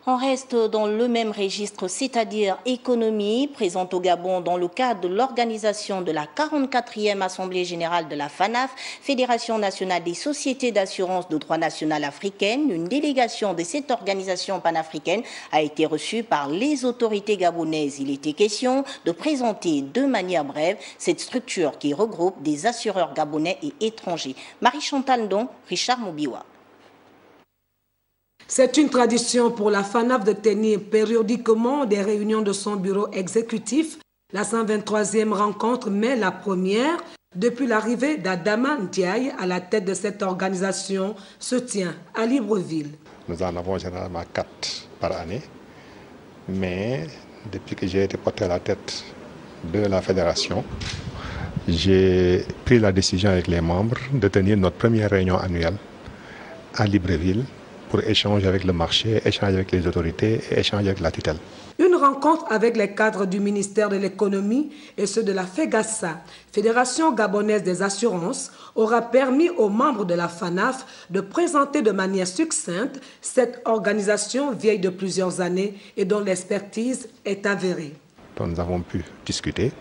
On reste dans le même registre, c'est-à-dire économie, présente au Gabon dans le cadre de l'organisation de la 44e Assemblée générale de la FANAF, Fédération nationale des sociétés d'assurance de droit national africaine. Une délégation de cette organisation panafricaine a été reçue par les autorités gabonaises. Il était question de présenter de manière brève cette structure qui regroupe des assureurs gabonais et étrangers. Marie-Chantal Ndong, Richard Mobiwa. C'est une tradition pour la FANAF de tenir périodiquement des réunions de son bureau exécutif. La 123e rencontre, mais la première, depuis l'arrivée d'Adama Ndiaye à la tête de cette organisation, se tient à Libreville. Nous en avons généralement 4 par année, mais depuis que j'ai été porté à la tête de la fédération, j'ai pris la décision avec les membres de tenir notre première réunion annuelle à Libreville, pour échanger avec le marché, échanger avec les autorités et échanger avec la tutelle. Une rencontre avec les cadres du ministère de l'économie et ceux de la FEGASA, Fédération gabonaise des assurances, aura permis aux membres de la FANAF de présenter de manière succincte cette organisation vieille de plusieurs années et dont l'expertise est avérée. Donc nous avons pu discuter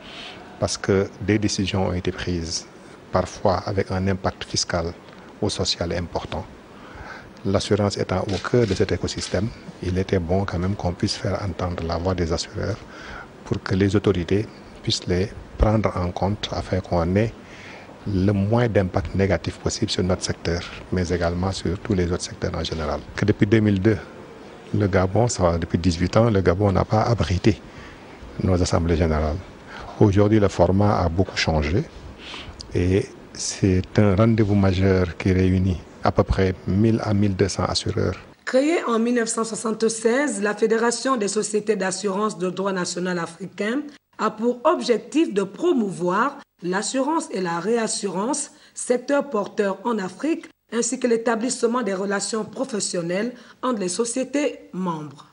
parce que des décisions ont été prises, parfois avec un impact fiscal ou social important. L'assurance étant au cœur de cet écosystème, il était bon quand même qu'on puisse faire entendre la voix des assureurs pour que les autorités puissent les prendre en compte afin qu'on ait le moins d'impact négatif possible sur notre secteur, mais également sur tous les autres secteurs en général. Que depuis 2002, le Gabon, ça va depuis 18 ans, le Gabon n'a pas abrité nos assemblées générales. Aujourd'hui, le format a beaucoup changé et c'est un rendez-vous majeur qui réunit à peu près 1000 à 1200 assureurs. Créée en 1976, la Fédération des sociétés d'assurance de droit national africain a pour objectif de promouvoir l'assurance et la réassurance, secteur porteur en Afrique, ainsi que l'établissement des relations professionnelles entre les sociétés membres.